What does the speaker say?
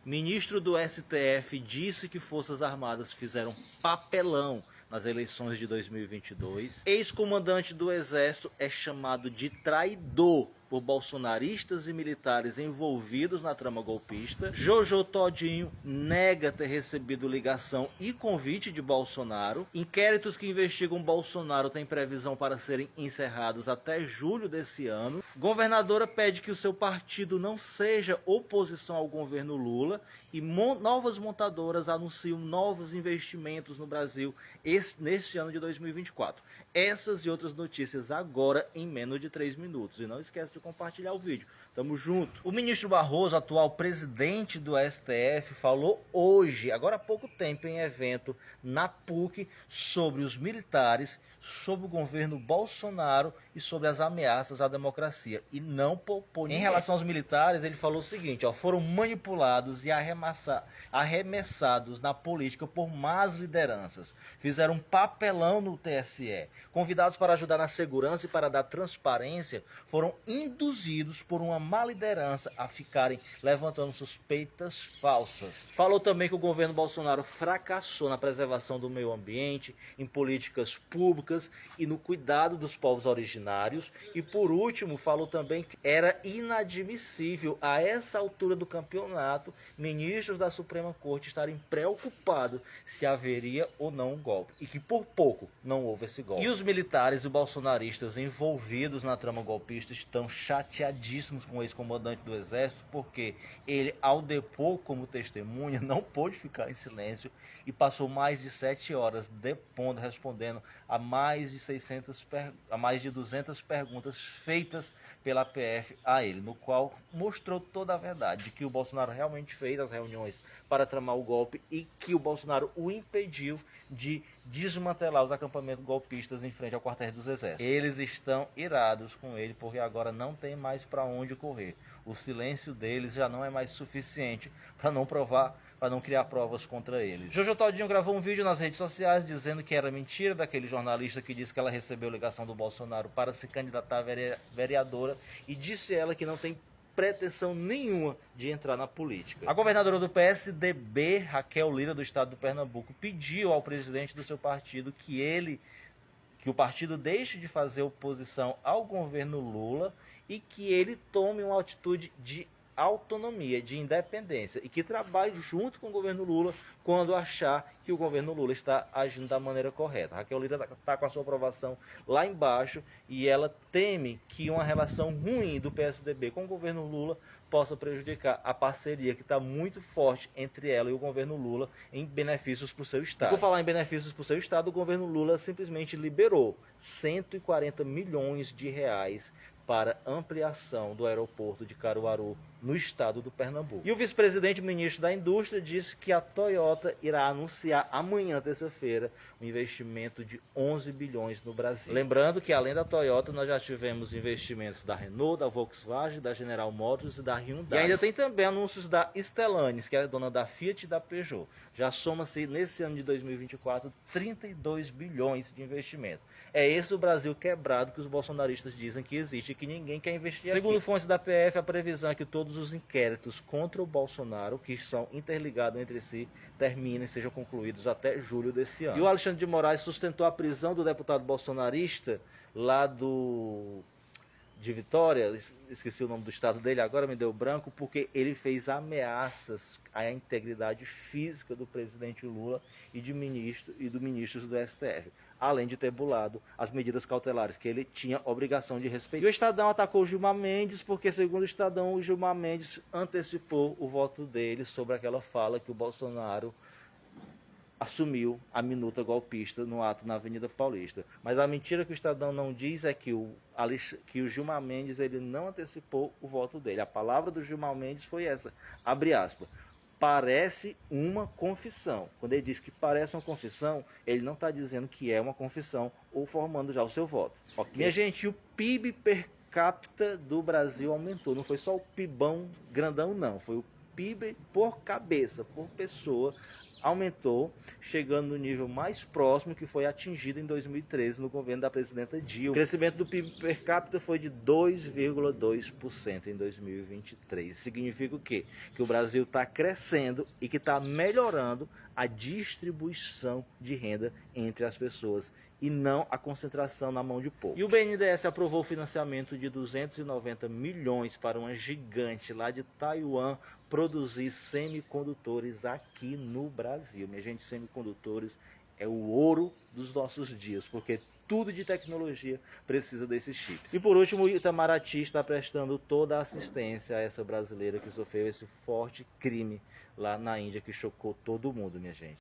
Ministro do STF disse que Forças Armadas fizeram papelão nas eleições de 2022. Ex-comandante do Exército é chamado de traidor por bolsonaristas e militares envolvidos na trama golpista. Jojo Todinho nega ter recebido ligação e convite de Bolsonaro. Inquéritos que investigam Bolsonaro têm previsão para serem encerrados até julho desse ano. Governadora pede que o seu partido não seja oposição ao governo Lula. E novas montadoras anunciam novos investimentos no Brasil neste ano de 2024. Essas e outras notícias agora em menos de 3 minutos. E não esquece de compartilhar o vídeo. Tamo junto. O ministro Barroso, atual presidente do STF, falou hoje, agora há pouco tempo, em evento na PUC, sobre os militares, sobre o governo Bolsonaro e sobre as ameaças à democracia. E não poupou ninguém. Em relação aos militares, ele falou o seguinte, ó, foram manipulados e arremessados na política por más lideranças. Fizeram um papelão no TSE. Convidados para ajudar na segurança e para dar transparência, foram induzidos por uma má liderança a ficarem levantando suspeitas falsas. Falou também que o governo Bolsonaro fracassou na preservação do meio ambiente, em políticas públicas e no cuidado dos povos originários. E por último, falou também que era inadmissível a essa altura do campeonato ministros da Suprema Corte estarem preocupados se haveria ou não um golpe. E que por pouco não houve esse golpe. E os militares e bolsonaristas envolvidos na trama golpista estão chateadíssimos com o ex-comandante do Exército, porque ele, ao depor como testemunha, não pôde ficar em silêncio e passou mais de 7 horas depondo, respondendo a mais de 200 perguntas feitas pela PF a ele, no qual mostrou toda a verdade, de que o Bolsonaro realmente fez as reuniões para tramar o golpe e que o Bolsonaro o impediu de desmantelar os acampamentos golpistas em frente ao quartel dos exércitos. Eles estão irados com ele porque agora não tem mais para onde correr. O silêncio deles já não é mais suficiente para não criar provas contra eles. Jojo Todinho gravou um vídeo nas redes sociais dizendo que era mentira daquele jornalista que disse que ela recebeu ligação do Bolsonaro para se candidatar a vereadora e disse ela que não tem pretensão nenhuma de entrar na política. A governadora do PSDB, Raquel Lira, do estado do Pernambuco, pediu ao presidente do seu partido que o partido deixe de fazer oposição ao governo Lula e que ele tome uma atitude de autonomia, de independência e que trabalhe junto com o governo Lula quando achar que o governo Lula está agindo da maneira correta. Raquel Lira está com a sua aprovação lá embaixo e ela teme que uma relação ruim do PSDB com o governo Lula possa prejudicar a parceria que está muito forte entre ela e o governo Lula em benefícios para o seu estado. Por falar em benefícios para o seu estado, o governo Lula simplesmente liberou 140 milhões de reais para ampliação do aeroporto de Caruaru no estado do Pernambuco. E o vice-presidente ministro da Indústria disse que a Toyota irá anunciar amanhã, terça-feira, um investimento de 11 bilhões no Brasil. Lembrando que além da Toyota, nós já tivemos investimentos da Renault, da Volkswagen, da General Motors e da Hyundai. E ainda tem também anúncios da Stellantis, que é a dona da Fiat e da Peugeot. Já soma-se nesse ano de 2024 32 bilhões de investimento. É esse o Brasil quebrado que os bolsonaristas dizem que existe e que ninguém quer investir aqui. Segundo fontes da PF, a previsão é que todos os inquéritos contra o Bolsonaro, que são interligados entre si, terminem e sejam concluídos até julho desse ano. E o Alexandre de Moraes sustentou a prisão do deputado bolsonarista lá de Vitória, esqueci o nome do estado dele, agora me deu branco, porque ele fez ameaças à integridade física do presidente Lula e do ministros do STF, além de ter burlado as medidas cautelares que ele tinha obrigação de respeitar. E o Estadão atacou o Gilmar Mendes, porque segundo o Estadão, o Gilmar Mendes antecipou o voto dele sobre aquela fala que o Bolsonaro assumiu a minuta golpista no ato na Avenida Paulista. Mas a mentira que o Estadão não diz é que o Gilmar Mendes ele não antecipou o voto dele. A palavra do Gilmar Mendes foi essa, abre aspas, parece uma confissão. Quando ele diz que parece uma confissão, ele não está dizendo que é uma confissão ou formando já o seu voto. Okay? Minha gente, o PIB per capita do Brasil aumentou. Não foi só o PIBão grandão, não. Foi o PIB por cabeça, por pessoa, aumentou, chegando no nível mais próximo que foi atingido em 2013 no governo da presidenta Dilma. O crescimento do PIB per capita foi de 2,2% em 2023. Significa o quê? Que o Brasil está crescendo e que está melhorando a distribuição de renda entre as pessoas e não a concentração na mão de poucos. E o BNDES aprovou o financiamento de 290 milhões para uma gigante lá de Taiwan produzir semicondutores aqui no Brasil. Minha gente, semicondutores é o ouro dos nossos dias, porque tudo de tecnologia precisa desses chips. E por último, o Itamaraty está prestando toda a assistência a essa brasileira que sofreu esse forte crime lá na Índia que chocou todo mundo, minha gente.